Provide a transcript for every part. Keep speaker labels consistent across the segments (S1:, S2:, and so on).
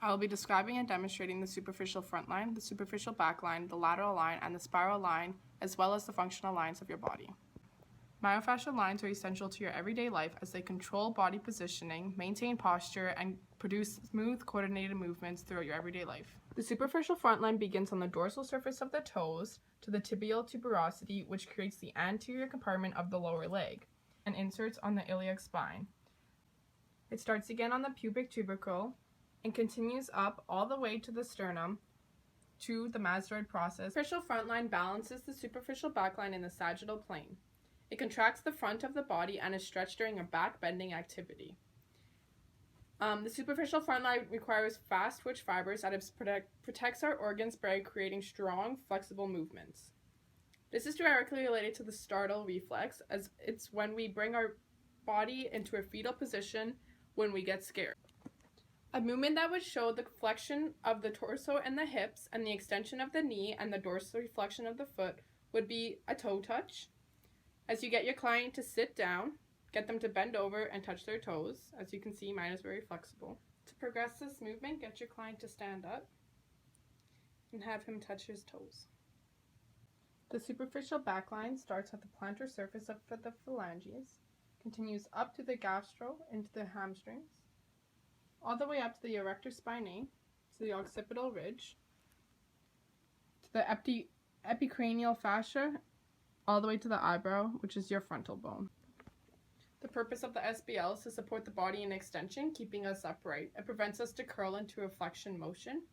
S1: I will be describing and demonstrating the superficial front line, the superficial back line, the lateral line, and the spiral line, as well as the functional lines of your body. Myofascial lines are essential to your everyday life as they control body positioning, maintain posture, and produce smooth, coordinated movements throughout your everyday life. The superficial front line begins on the dorsal surface of the toes to the tibial tuberosity, which creates the anterior compartment of the lower leg, and inserts on the iliac spine. It starts again on the pubic tubercle and continues up all the way to the sternum to the mastoid process. The superficial front line balances the superficial back line in the sagittal plane. It contracts the front of the body and is stretched during a back bending activity. The superficial front line requires fast twitch fibers that protects our organs by creating strong, flexible movements. This is directly related to the startle reflex, as it's when we bring our body into a fetal position when we get scared. A movement that would show the flexion of the torso and the hips and the extension of the knee and the dorsal flexion of the foot would be a toe touch. As you get your client to sit down, get them to bend over and touch their toes. As you can see, mine is very flexible. To progress this movement, get your client to stand up and have him touch his toes. The superficial back line starts at the plantar surface of the phalanges, continues up to the gastro into the hamstrings, all the way up to the erector spinae, to the occipital ridge, to the epicranial fascia, all the way to the eyebrow, which is your frontal bone. The purpose of the SBL is to support the body in extension, keeping us upright. It prevents us to curl into a flexion motion.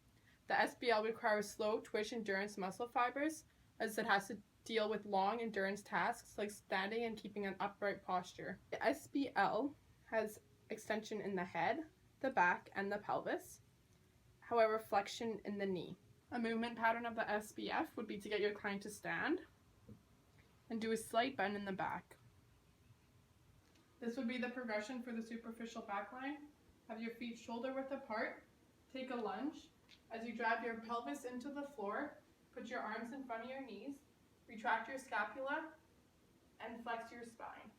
S1: The SBL requires slow twitch endurance muscle fibers, as it has to deal with long endurance tasks like standing and keeping an upright posture. The SBL has extension in the head, the back, and the pelvis. However, flexion in the knee. A movement pattern of the SBF would be to get your client to stand and do a slight bend in the back. This would be the progression for the superficial back line. Have your feet shoulder width apart. Take a lunge. As you drive your pelvis into the floor, put your arms in front of your knees, retract your scapula, and flex your spine.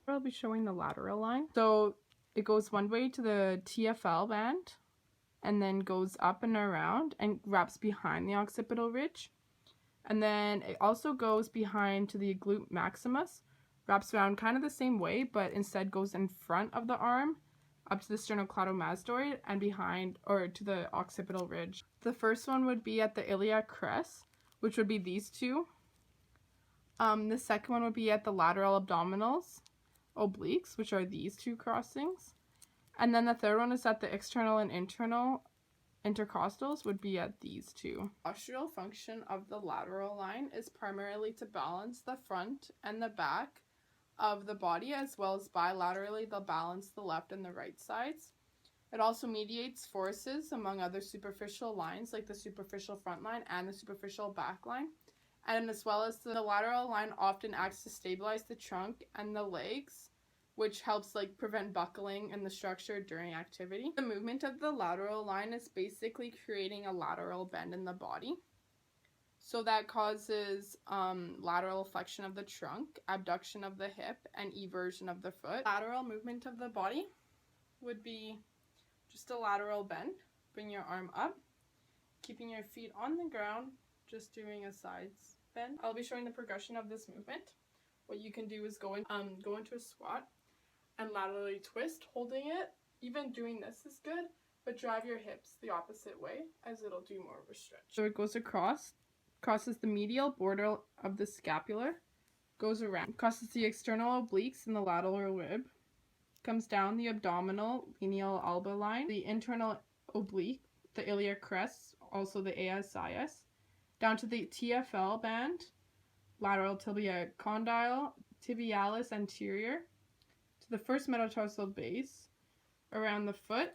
S1: I'll be showing the lateral line. So it goes one way to the TFL band, and then goes up and around and wraps behind the occipital ridge. And then it also goes behind to the glute maximus, wraps around kind of the same way, but instead goes in front of the arm, up to the sternocleidomastoid and behind, or to the occipital ridge. The first one would be at the iliac crest, which would be these two. The second one would be at the lateral abdominals, obliques, which are these two crossings. And then the third one is at the external and internal intercostals, would be at these two. Postural function of the lateral line is primarily to balance the front and the back of the body, as well as bilaterally they'll balance the left and the right sides. It also mediates forces among other superficial lines like the superficial front line and the superficial back line. And as well as the lateral line often acts to stabilize the trunk and the legs, which helps prevent buckling in the structure during activity. The movement of the lateral line is basically creating a lateral bend in the body. So that causes lateral flexion of the trunk, abduction of the hip, and eversion of the foot. Lateral movement of the body would be just a lateral bend. Bring your arm up, keeping your feet on the ground, just doing a side bend. I'll be showing the progression of this movement. What you can do is go into a squat and laterally twist, holding it. Even doing this is good, but drive your hips the opposite way, as it'll do more of a stretch. So it goes across, crosses the medial border of the scapular, goes around, crosses the external obliques and the lateral rib, comes down the abdominal medial alba line, the internal oblique, the iliac crest, also the ASIS, down to the TFL band, lateral tibia condyle, tibialis anterior, to the first metatarsal base, around the foot,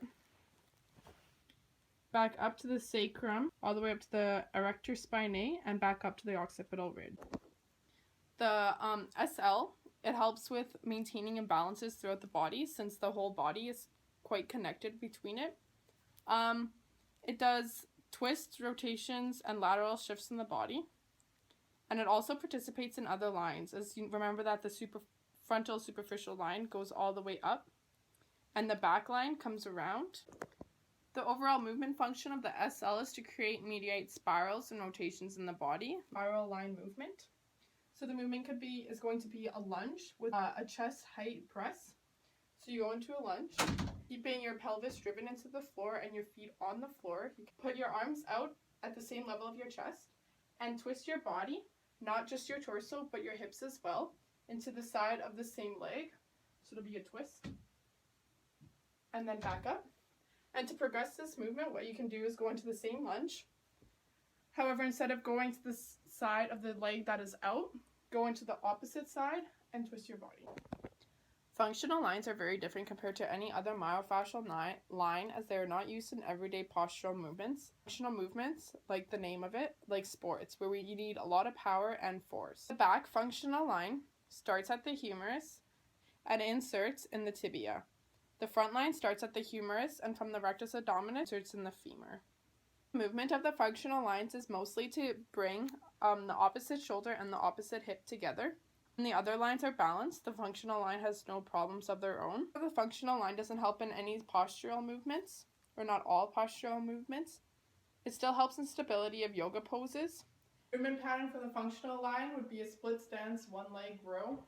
S1: back up to the sacrum, all the way up to the erector spinae, and back up to the occipital ridge. The SL, it helps with maintaining imbalances throughout the body, since the whole body is quite connected between it. It does twists, rotations, and lateral shifts in the body. And it also participates in other lines, as you remember that the frontal superficial line goes all the way up, and the back line comes around. The overall movement function of the SL is to create and mediate spirals and rotations in the body. Spiral line movement. So the movement is going to be a lunge with a chest height press. So you go into a lunge, keeping your pelvis driven into the floor and your feet on the floor. You can put your arms out at the same level of your chest and twist your body, not just your torso, but your hips as well, into the side of the same leg. So it'll be a twist. And then back up. And to progress this movement, what you can do is go into the same lunge. However, instead of going to the side of the leg that is out, go into the opposite side and twist your body. Functional lines are very different compared to any other myofascial line, as they are not used in everyday postural movements. Functional movements, like the name of it, like sports, where you need a lot of power and force. The back functional line starts at the humerus and inserts in the tibia. The front line starts at the humerus and from the rectus abdominis inserts in the femur. The movement of the functional lines is mostly to bring the opposite shoulder and the opposite hip together. When the other lines are balanced, the functional line has no problems of their own. The functional line doesn't help in any postural movements, or not all postural movements. It still helps in stability of yoga poses. The movement pattern for the functional line would be a split stance, one leg row.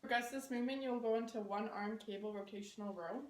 S1: To progress this movement, you'll go into one arm cable rotational row.